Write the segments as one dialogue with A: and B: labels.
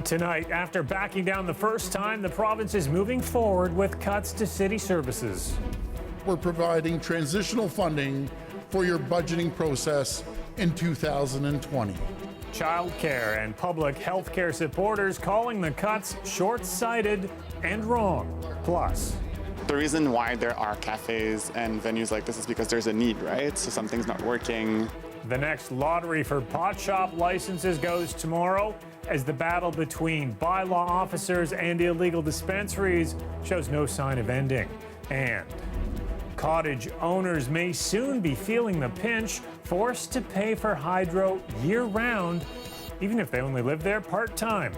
A: Tonight, after backing down the first time, the province is moving forward with cuts to city services.
B: We're providing transitional funding for your budgeting process in 2020.
A: Child care and public health care supporters calling the cuts short-sighted and wrong. Plus,
C: the reason why there are cafes and venues like this is because there's a need, right? So something's not working.
A: The next lottery for pot shop licenses goes tomorrow as the battle between bylaw officers and illegal dispensaries shows no sign of ending. And cottage owners may soon be feeling the pinch, forced to pay for hydro year-round, even if they only live there part-time.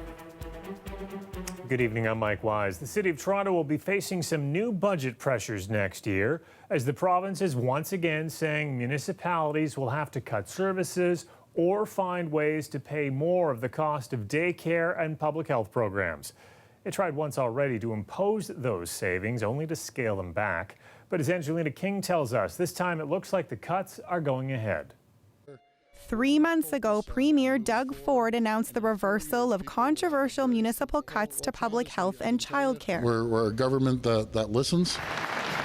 A: Good evening, I'm Mike Wise. The City of Toronto will be facing some new budget pressures next year as the province is once again saying municipalities will have to cut services or find ways to pay more of the cost of daycare and public health programs. It tried once already to impose those savings, only to scale them back. But as Angelina King tells us, this time it looks like the cuts are going ahead.
D: 3 months ago, Premier Doug Ford announced the reversal of controversial municipal cuts to public health and childcare.
B: We're a government that listens.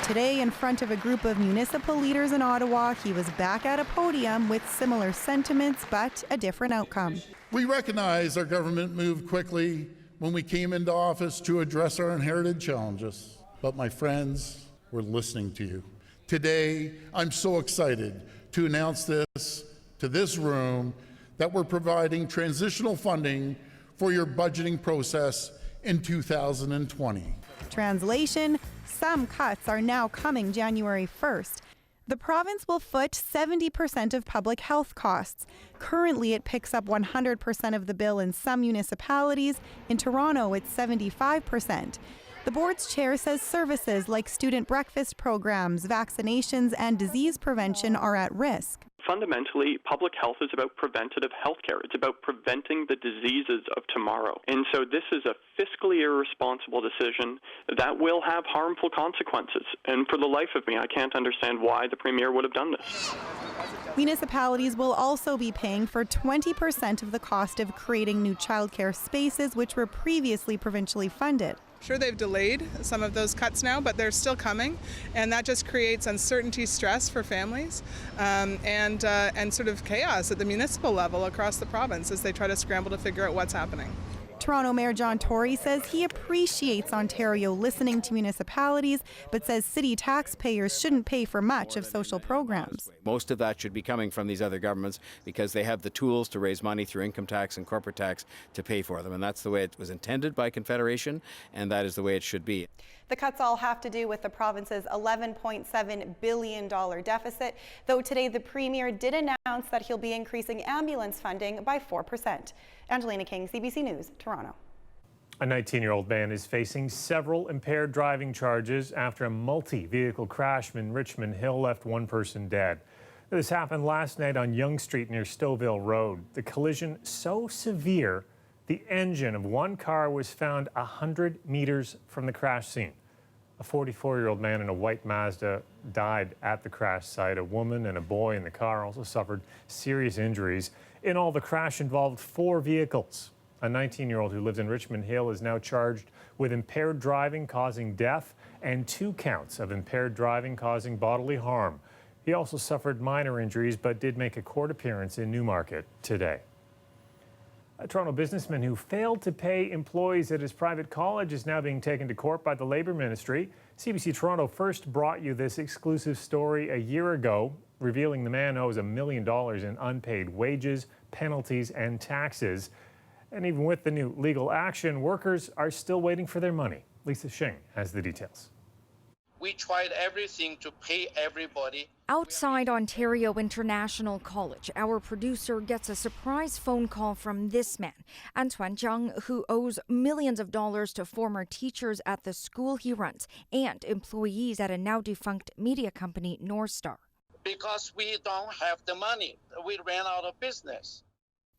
D: Today, in front of a group of municipal leaders in Ottawa, he was back at a podium with similar sentiments, but a different outcome.
B: We recognize our government moved quickly when we came into office to address our inherited challenges. But my friends, we're listening to you. Today, I'm so excited to announce this to this room that we're providing transitional funding for your budgeting process in 2020.
D: Translation, some cuts are now coming January 1st. The province will foot 70% of public health costs. Currently, it picks up 100% of the bill in some municipalities. In Toronto, it's 75%. The board's chair says services like student breakfast programs, vaccinations, and disease prevention are at risk.
E: Fundamentally, public health is about preventative health care. It's about preventing the diseases of tomorrow. And so this is a fiscally irresponsible decision that will have harmful consequences. And for the life of me, I can't understand why the Premier would have done this.
D: Municipalities will also be paying for 20% of the cost of creating new childcare spaces, which were previously provincially funded.
F: Sure, they've delayed some of those cuts now, but they're still coming, and that just creates uncertainty, stress for families, and sort of chaos at the municipal level across the province as they try to scramble to figure out what's happening.
D: Toronto Mayor John Tory says he appreciates Ontario listening to municipalities, but says city taxpayers shouldn't pay for much of social programs.
G: Most of that should be coming from these other governments because they have the tools to raise money through income tax and corporate tax to pay for them. And that's the way it was intended by Confederation, and that is the way it should be.
D: The cuts all have to do with the province's $11.7 billion deficit, though today the Premier did announce that he'll be increasing ambulance funding by 4%. Angelina King, CBC News, Toronto.
A: A 19-year-old man is facing several impaired driving charges after a multi-vehicle crash in Richmond Hill left one person dead. This happened last night on Yonge Street near Stouffville Road. The collision so severe, the engine of one car was found 100 meters from the crash scene. A 44-year-old man in a white Mazda died at the crash site. A woman and a boy in the car also suffered serious injuries. In all, the crash involved 4 vehicles. A 19-year-old who lives in Richmond Hill is now charged with impaired driving causing death and 2 counts of impaired driving causing bodily harm. He also suffered minor injuries but did make a court appearance in Newmarket today. A Toronto businessman who failed to pay employees at his private college is now being taken to court by the Labour Ministry. CBC Toronto first brought you this exclusive story a year ago, revealing the man owes $1 million in unpaid wages, penalties, and taxes. And even with the new legal action, workers are still waiting for their money. Lisa Shing has the details.
H: We tried everything to pay everybody.
I: Outside Ontario International College, our producer gets a surprise phone call from this man, Antoine Zhang, who owes millions of dollars to former teachers at the school he runs and employees at a now-defunct media company, North Star.
H: Because we don't have the money. We ran out of business.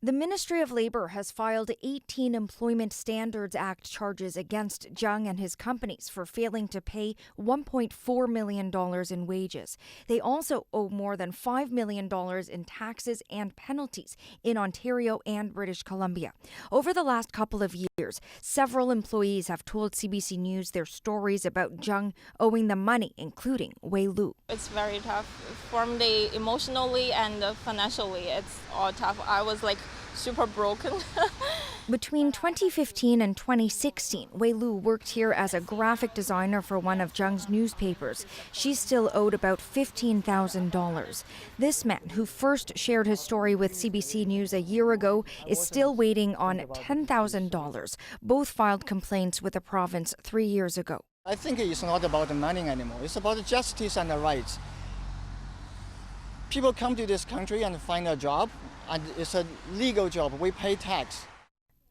I: The Ministry of Labour has filed 18 Employment Standards Act charges against Jung and his companies for failing to pay $1.4 million in wages. They also owe more than $5 million in taxes and penalties in Ontario and British Columbia. Over the last couple of years, several employees have told CBC News their stories about Jung owing them money, including Wei Lu.
J: It's very tough. From the emotionally and financially, it's all tough. I was like super broken.
I: Between 2015 and 2016, Wei Lu worked here as a graphic designer for one of Jung's newspapers. She still owed about $15,000. This man, who first shared his story with CBC News a year ago, is still waiting on $10,000. Both filed complaints with the province 3 years ago.
K: I think it's not about the money anymore. It's about justice and the rights. People come to this country and find a job, and it's a legal job. We pay tax.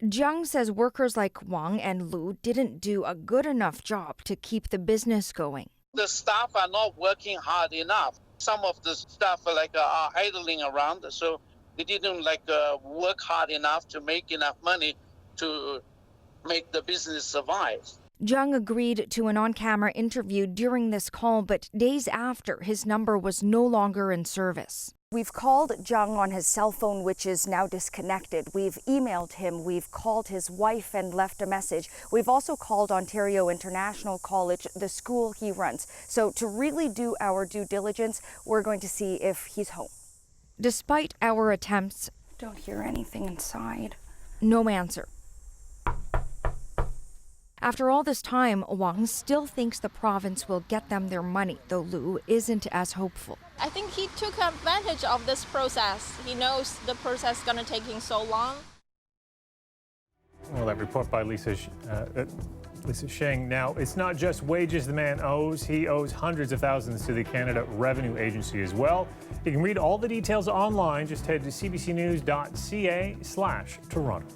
I: Jung says workers like Wang and Lu didn't do a good enough job to keep the business going.
H: The staff are not working hard enough. Some of the staff are idling around, so they didn't work hard enough to make enough money to make the business survive.
I: Jung agreed to an on-camera interview during this call, but days after, his number was no longer in service. We've called Jung on his cell phone, which is now disconnected. We've emailed him. We've called his wife and left a message. We've also called Ontario International College, the school he runs. So to really do our due diligence, we're going to see if he's home. Despite our attempts, don't hear anything inside. No answer. After all this time, Wang still thinks the province will get them their money, though Lu isn't as hopeful.
J: I think he took advantage of this process. He knows the process is going to take him so long.
A: Well, that report by Lisa Sheng. Now, it's not just wages the man owes. He owes hundreds of thousands to the Canada Revenue Agency as well. You can read all the details online. Just head to cbcnews.ca/Toronto.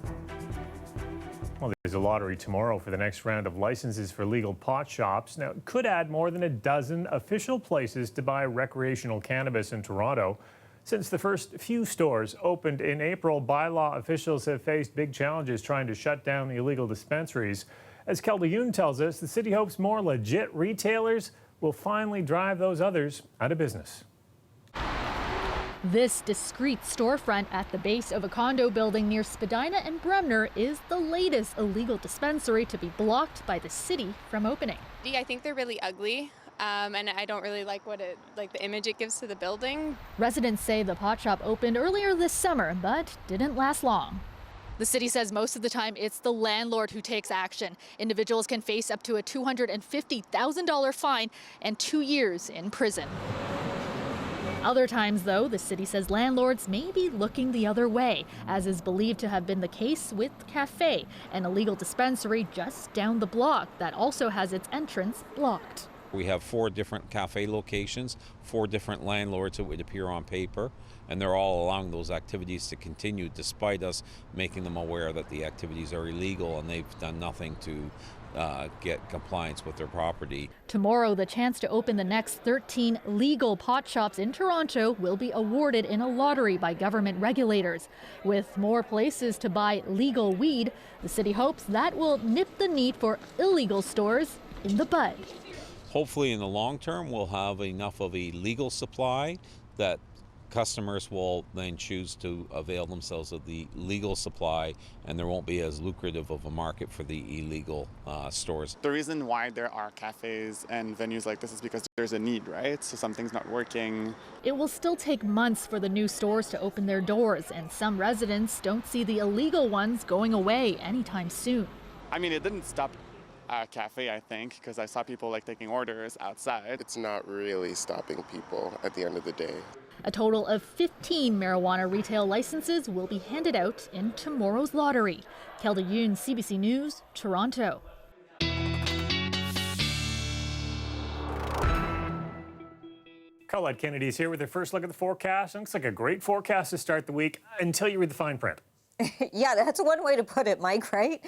A: Well, there's a lottery tomorrow for the next round of licenses for legal pot shops. Now, it could add more than a dozen official places to buy recreational cannabis in Toronto. Since the first few stores opened in April, bylaw officials have faced big challenges trying to shut down the illegal dispensaries. As Kelda Yoon tells us, the city hopes more legit retailers will finally drive those others out of business.
L: This discreet storefront at the base of a condo building near Spadina and Bremner is the latest illegal dispensary to be blocked by the city from opening.
M: I think they're really ugly, and I don't really like the image it gives to the building.
L: Residents say the pot shop opened earlier this summer, but didn't last long. The city says most of the time it's the landlord who takes action. Individuals can face up to a $250,000 fine and 2 years in prison. Other times, though, the city says landlords may be looking the other way, as is believed to have been the case with Cafe, an illegal dispensary just down the block that also has its entrance blocked.
N: We have 4 different cafe locations, 4 different landlords that would appear on paper, and they're all allowing those activities to continue despite us making them aware that the activities are illegal and they've done nothing to get compliance with their property.
L: Tomorrow, the chance to open the next 13 legal pot shops in Toronto will be awarded in a lottery by government regulators. With more places to buy legal weed, the city hopes that will nip the need for illegal stores in the bud.
N: Hopefully in the long term, we'll have enough of a legal supply that customers will then choose to avail themselves of the legal supply, and there won't be as lucrative of a market for the illegal stores.
C: The reason why there are cafes and venues like this is because there's a need, right? So something's not working.
L: It will still take months for the new stores to open their doors, and some residents don't see the illegal ones going away anytime soon.
C: I mean, it didn't stop a cafe, I think, because I saw people taking orders outside.
O: It's not really stopping people at the end of the day.
L: A total of 15 marijuana retail licenses will be handed out in tomorrow's lottery. Kelda Yoon, CBC News, Toronto.
A: Carlette Kennedy is here with her first look at the forecast. It looks like a great forecast to start the week until you read the fine print.
P: Yeah, that's one way to put it, Mike, right?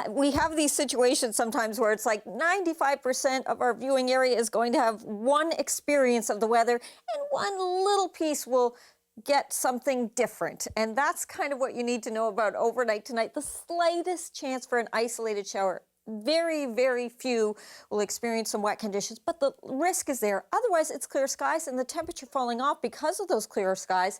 P: We have these situations sometimes where it's like 95% of our viewing area is going to have one experience of the weather, and one little piece will get something different. And that's kind of what you need to know about overnight tonight. The slightest chance for an isolated shower. Very, very few will experience some wet conditions, but the risk is there. Otherwise, it's clear skies and the temperature falling off because of those clearer skies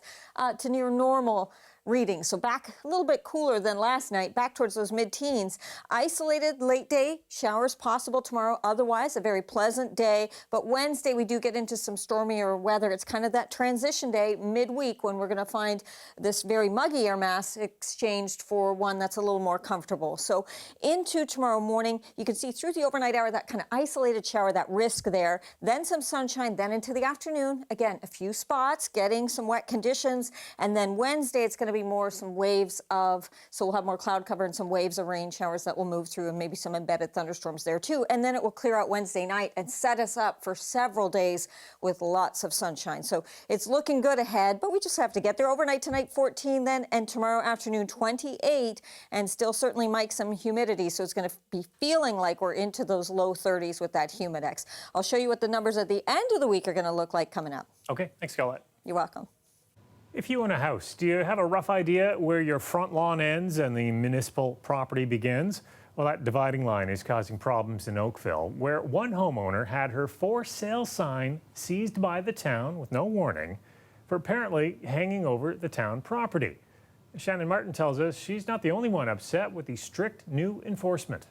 P: to near normal readings. So back a little bit cooler than last night, back towards those mid-teens. Isolated late day showers possible tomorrow. Otherwise, a very pleasant day. But Wednesday, we do get into some stormier weather. It's kind of that transition day midweek when we're going to find this very muggy air mass exchanged for one that's a little more comfortable. So into tomorrow morning, you can see through the overnight hour that kind of isolated shower, that risk there. Then some sunshine, then into the afternoon. Again, a few spots getting some wet conditions. And then Wednesday, it's going to be more some waves of, so we'll have more cloud cover and some waves of rain showers that will move through and maybe some embedded thunderstorms there too. And then it will clear out Wednesday night and set us up for several days with lots of sunshine. So it's looking good ahead, but we just have to get there. Overnight tonight, 14 then, and tomorrow afternoon, 28, and still certainly, Mike, some humidity. So it's going to be feeling like we're into those low 30s with that humidex. I'll show you what the numbers at the end of the week are going to look like coming up.
A: Okay, thanks, Colette.
P: You're welcome.
A: If you own a house, do you have a rough idea where your front lawn ends and the municipal property begins? Well, that dividing line is causing problems in Oakville, where one homeowner had her for sale sign seized by the town with no warning for apparently hanging over the town property. Shannon Martin tells us she's not the only one upset with the strict new enforcement.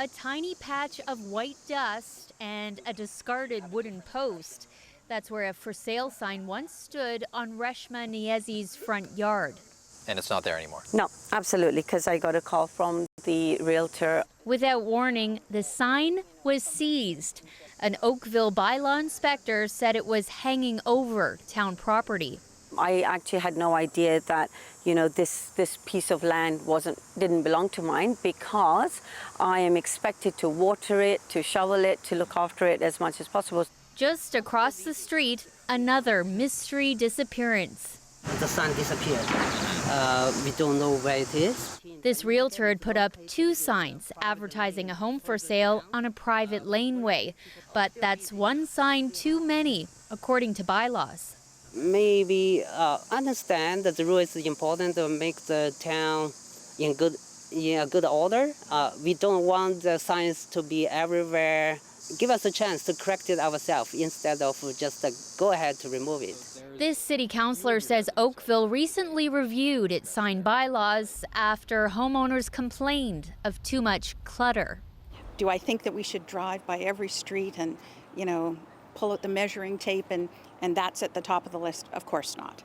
Q: A tiny patch of white dust and a discarded wooden post. That's where a for sale sign once stood on Reshma Niezi's front yard.
R: And it's not there anymore?
S: No, absolutely, because I got a call from the realtor.
Q: Without warning, the sign was seized. An Oakville bylaw inspector said it was hanging over town property.
S: I actually had no idea that, you know, this piece of land didn't belong to mine, because I am expected to water it, to shovel it, to look after it as much as possible.
Q: Just across the street, another mystery disappearance.
T: The sign disappeared. We don't know where it is.
Q: This realtor had put up 2 signs advertising a home for sale on a private laneway. But that's one sign too many, according to bylaws.
T: Maybe understand that the rule is important to make the town in good order. We don't want the signs to be everywhere. Give us a chance to correct it ourselves instead of just go ahead to remove it.
Q: This city councillor says Oakville recently reviewed its sign bylaws after homeowners complained of too much clutter.
U: Do I think that we should drive by every street and, you know, pull out the measuring tape and that's at the top of the list? Of course not.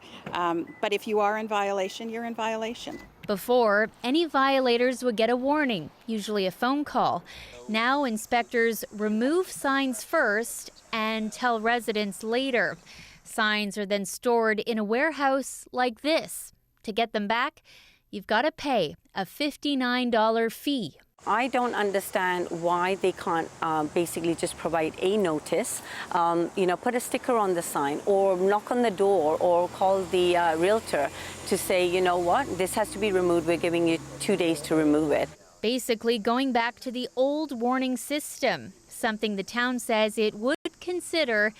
U: But if you are in violation, you're in violation.
Q: Before, any violators would get a warning, usually a phone call. Now inspectors remove signs first and tell residents later. Signs are then stored in a warehouse like this. To get them back, you've got to pay a $59 fee.
S: I don't understand why they can't basically just provide a notice, put a sticker on the sign or knock on the door or call the realtor to say, you know what, this has to be removed. We're giving you 2 days to remove it.
Q: Basically going back to the old warning system, something the town says it would consider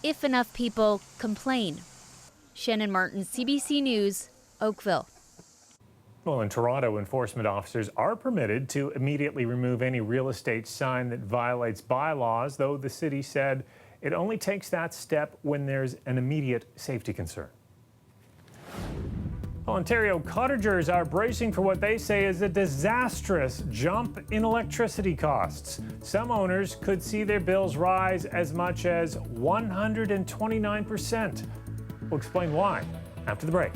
Q: if enough people complain. Shannon Martin, CBC News, Oakville.
A: Well, in Toronto, enforcement officers are permitted to immediately remove any real estate sign that violates bylaws, though the city said it only takes that step when there's an immediate safety concern. Ontario cottagers are bracing for what they say is a disastrous jump in electricity costs. Some owners could see their bills rise as much as 129%. We'll explain why after the break.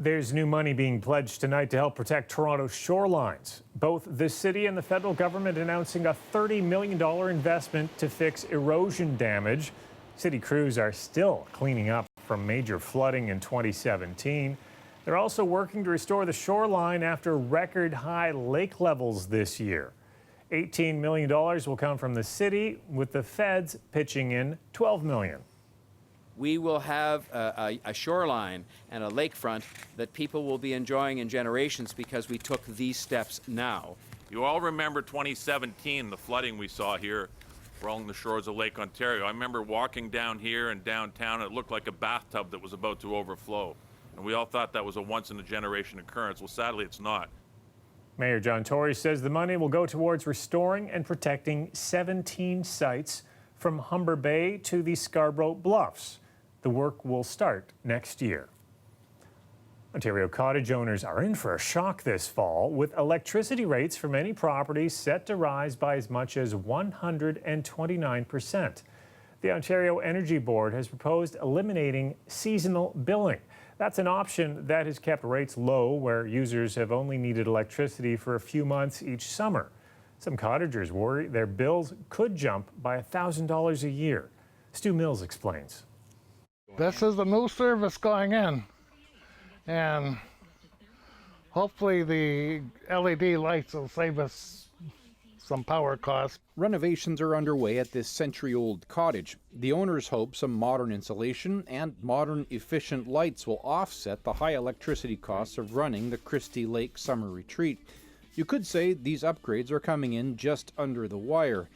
A: There's new money being pledged tonight to help protect Toronto's shorelines. Both the city and the federal government announcing a $30 million investment to fix erosion damage. City crews are still cleaning up from major flooding in 2017. They're also working to restore the shoreline after record high lake levels this year. $18 million will come from the city, with the feds pitching in $12 million.
G: We will have a shoreline and a lakefront that people will be enjoying in generations because we took these steps now.
R: You all remember 2017, the flooding we saw here along the shores of Lake Ontario. I remember walking down here and downtown, it looked like a bathtub that was about to overflow. And we all thought that was a once-in-a-generation occurrence. Well, sadly, it's not.
A: Mayor John Tory says the money will go towards restoring and protecting 17 sites from Humber Bay to the Scarborough Bluffs. The work will start next year. Ontario cottage owners are in for a shock this fall, with electricity rates for many properties set to rise by as much as 129%. The Ontario Energy Board has proposed eliminating seasonal billing. That's an option that has kept rates low where users have only needed electricity for a few months each summer. Some cottagers worry their bills could jump by $1,000 a year. Stu Mills explains.
V: This is a new service going in, and hopefully the LED lights will save us some power costs.
W: Renovations are underway at this century-old cottage. The owners hope some modern insulation and modern efficient lights will offset the high electricity costs of running the Christie Lake Summer Retreat. You could say these upgrades are coming in just under the wire.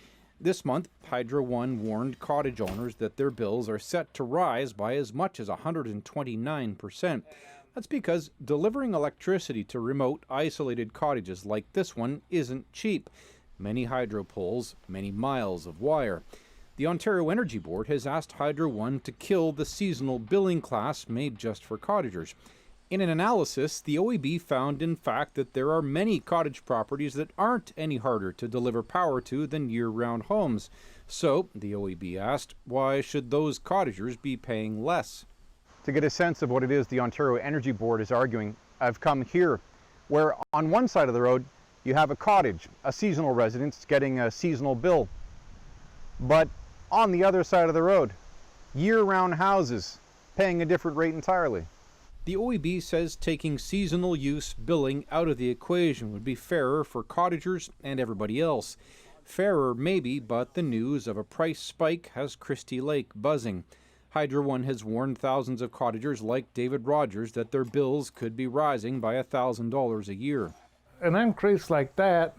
W: This month, Hydro One warned cottage owners that their bills are set to rise by as much as 129%. That's because delivering electricity to remote, isolated cottages like this one isn't cheap. Many hydro poles, many miles of wire. The Ontario Energy Board has asked Hydro One to kill the seasonal billing class made just for cottagers. In an analysis, the OEB found, in fact, that there are many cottage properties that aren't any harder to deliver power to than year-round homes. So, the OEB asked, why should those cottagers be paying less?
X: To get a sense of what it is the Ontario Energy Board is arguing, I've come here, where on one side of the road, you have a cottage, a seasonal residence getting a seasonal bill. But on the other side of the road, year-round houses paying a different rate entirely.
W: The OEB says taking seasonal use billing out of the equation would be fairer for cottagers and everybody else. Fairer maybe, but the news of a price spike has Christie Lake buzzing. Hydro One has warned thousands of cottagers like David Rogers that their bills could be rising by $1,000 a year.
V: An increase like that,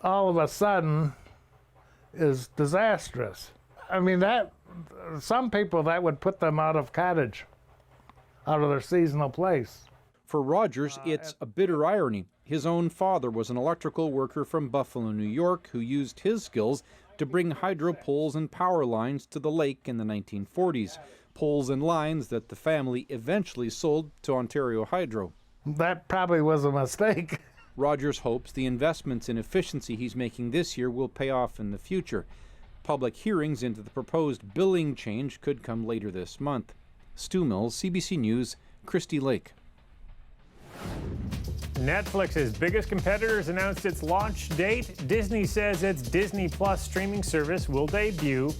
V: all of a sudden, is disastrous. I mean, that some people, that would put them out of cottage, out of their seasonal place.
W: For Rogers, it's a bitter irony. His own father was an electrical worker from Buffalo, New York, who used his skills to bring hydro poles and power lines to the lake in the 1940s. Poles and lines that the family eventually sold to Ontario Hydro.
V: That probably was a mistake.
W: Rogers hopes the investments in efficiency he's making this year will pay off in the future. Public hearings into the proposed billing change could come later this month. Stu Mills, CBC News, Christie Lake.
A: Netflix's biggest competitor has announced its launch date. Disney says its Disney Plus streaming service will debut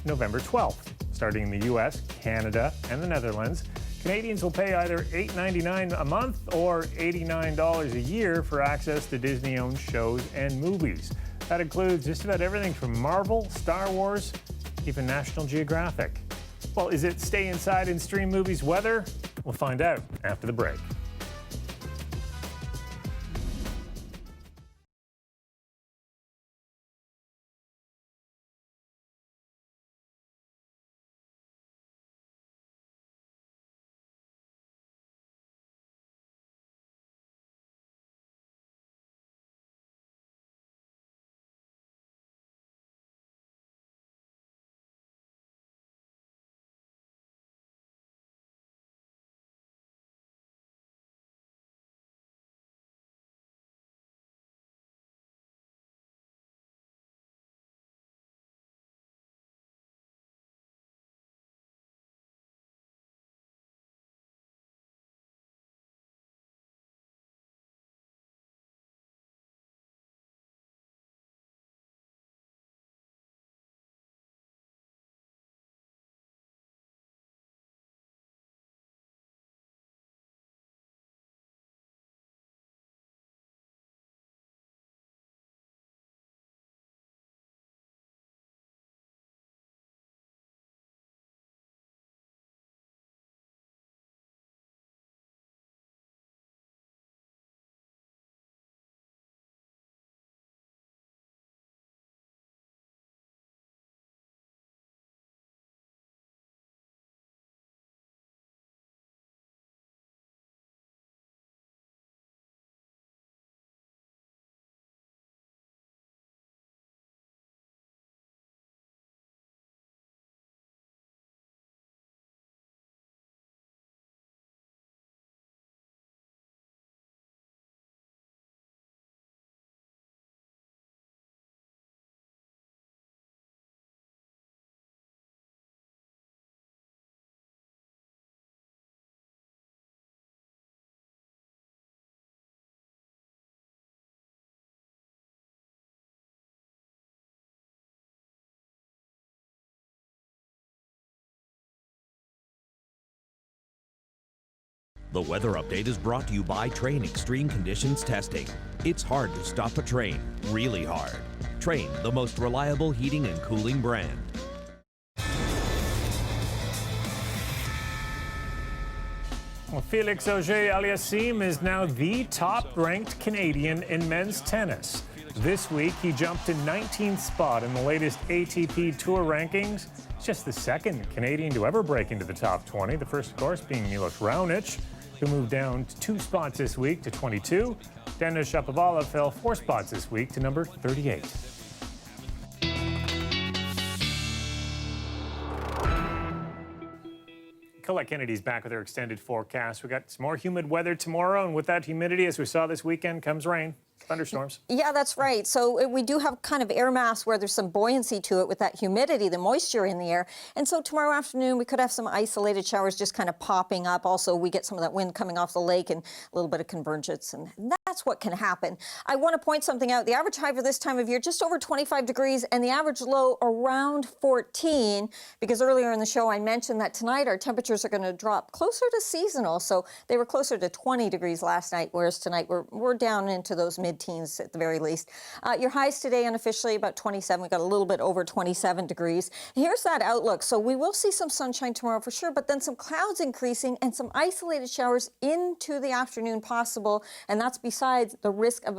A: November 12th, starting in the U.S., Canada, and the Netherlands. Canadians will pay either $8.99 a month or $89 a year for access to Disney-owned shows and movies. That includes just about everything from Marvel, Star Wars, even National Geographic. Well, is it stay inside and stream movies weather? We'll find out after the break.
B: The weather update is brought to you by Train Extreme Conditions Testing. It's hard to stop a train, really hard. Train, the most reliable heating and cooling brand.
A: Well, Felix Auger-Aliassime is now the top-ranked Canadian in men's tennis. This week, he jumped to 19th spot in the latest ATP Tour rankings. He's just the second Canadian to ever break into the top 20. The first, of course, being Milos Raonic, who moved down 2 spots this week to 22. Denis Shapovalov fell 4 spots this week to number 38. Colette Kennedy's back with her extended forecast. We got some more humid weather tomorrow, and with that humidity, as we saw this weekend, comes rain. Thunderstorms.
P: Yeah, that's right. So we do have kind of air mass where there's some buoyancy to it with that humidity, the moisture in the air. And so tomorrow afternoon, we could have some isolated showers just kind of popping up. Also, we get some of that wind coming off the lake and a little bit of convergence, and that's what can happen. I want to point something out. The average high for this time of year, just over 25 degrees, and the average low around 14, because earlier in the show, I mentioned that tonight our temperatures are going to drop closer to seasonal. So they were closer to 20 degrees last night, whereas tonight we're down into those mid-teens at the very least. Your highs today unofficially about 27. We got a little bit over 27 degrees. Here's that outlook. So we will see some sunshine tomorrow for sure, but then some clouds increasing and some isolated showers into the afternoon possible. And that's besides the risk of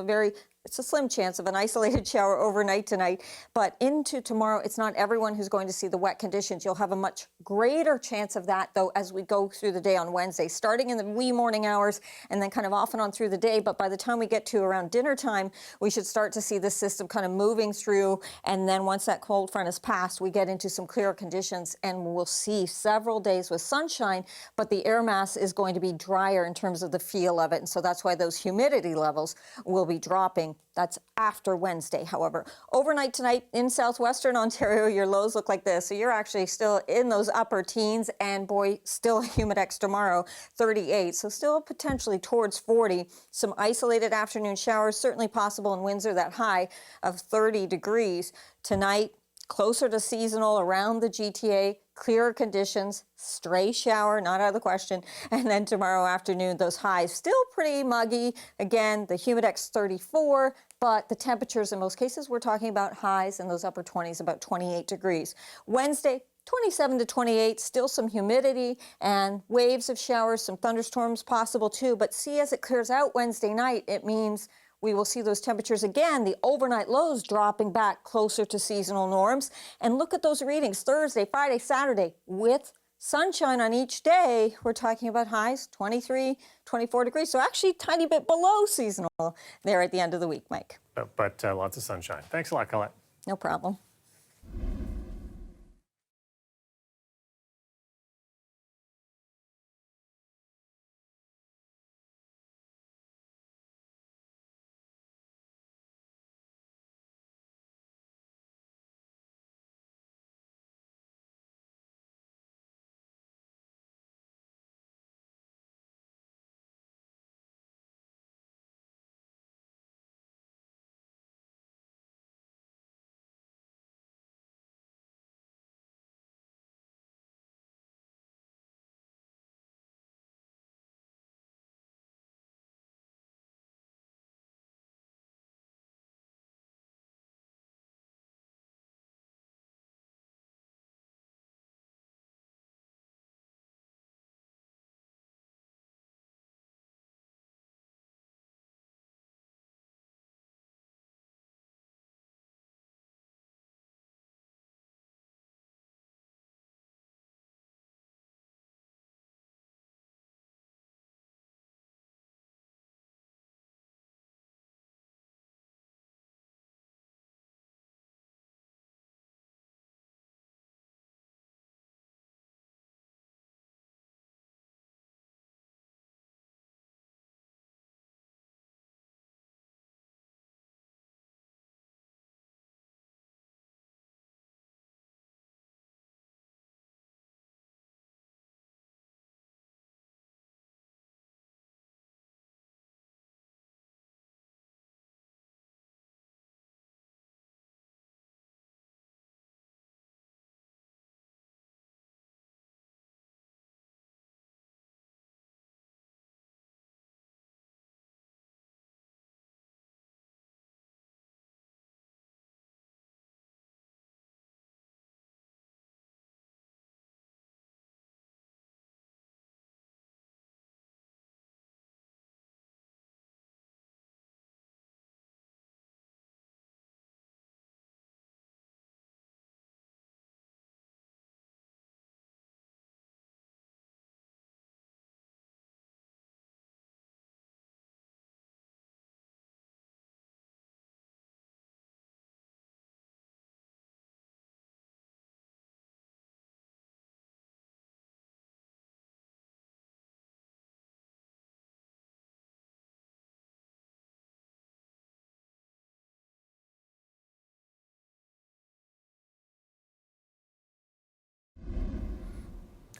P: it's a slim chance of an isolated shower overnight tonight, but into tomorrow, it's not everyone who's going to see the wet conditions. You'll have a much greater chance of that, though, as we go through the day on Wednesday, starting in the wee morning hours and then kind of off and on through the day. But by the time we get to around dinner time, we should start to see this system kind of moving through. And then once that cold front is passed, we get into some clearer conditions and we'll see several days with sunshine, but the air mass is going to be drier in terms of the feel of it. And so that's why those humidity levels will be dropping. That's after Wednesday, however. Overnight tonight in southwestern Ontario, your lows look like this. So you're actually still in those upper teens, and boy, still a humidex tomorrow, 38. So still potentially towards 40. Some isolated afternoon showers, certainly possible in Windsor, that high of 30 degrees. Tonight, closer to seasonal around the GTA, clearer conditions, stray shower, not out of the question. And then tomorrow afternoon, those highs still pretty muggy. Again, the humidex 34, but the temperatures in most cases, we're talking about highs in those upper 20s, about 28 degrees. Wednesday, 27 to 28, still some humidity and waves of showers, some thunderstorms possible too. But see, as it clears out Wednesday night, it means we will see those temperatures again, the overnight lows dropping back closer to seasonal norms. And look at those readings Thursday, Friday, Saturday with sunshine on each day. We're talking about highs 23, 24 degrees. So actually a tiny bit below seasonal there at the end of the week, Mike.
A: But lots of sunshine. Thanks a lot, Colette.
P: No problem.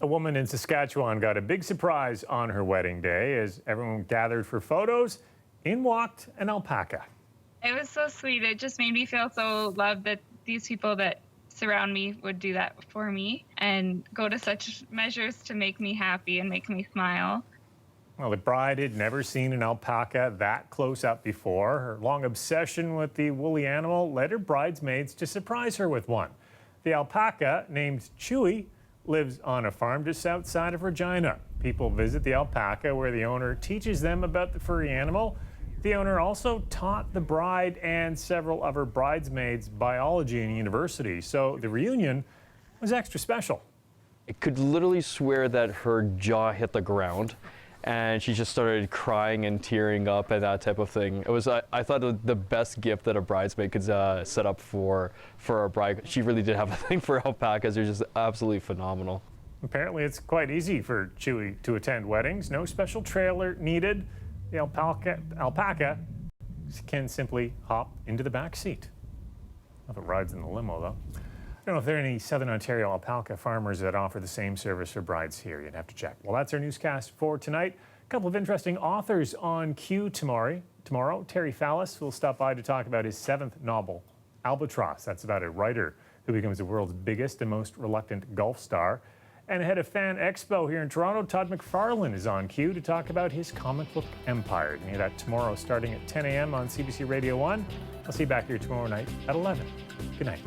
A: A woman in Saskatchewan got a big surprise on her wedding day as everyone gathered for photos. In walked an alpaca.
D: It was so sweet. It just made me feel so loved that these people that surround me would do that for me and go to such measures to make me happy and make me smile.
A: Well, the bride had never seen an alpaca that close up before. Her long obsession with the woolly animal led her bridesmaids to surprise her with one. The alpaca, named Chewy, lives on a farm just outside of Regina. People visit the alpaca where the owner teaches them about the furry animal. The owner also taught the bride and several of her bridesmaids biology in university, so the reunion was extra special.
E: I could literally swear that her jaw hit the ground and she just started crying and tearing up and that type of thing. It was, I thought, the best gift that a bridesmaid could set up for a bride. She really did have a thing for alpacas. They're just absolutely phenomenal.
A: Apparently it's quite easy for Chewy to attend weddings. No special trailer needed. The alpaca can simply hop into the back seat. If it rides in the limo, though. I don't know if there are any Southern Ontario alpaca farmers that offer the same service for brides here. You'd have to check. Well, that's our newscast for tonight. A couple of interesting authors on cue tomorrow. Terry Fallis will stop by to talk about his 7th novel, Albatross. That's about a writer who becomes the world's biggest and most reluctant golf star. And ahead of Fan Expo here in Toronto, Todd McFarlane is on cue to talk about his comic book empire. You can hear that tomorrow starting at 10 a.m. on CBC Radio 1. I'll see you back here tomorrow night at 11. Good night.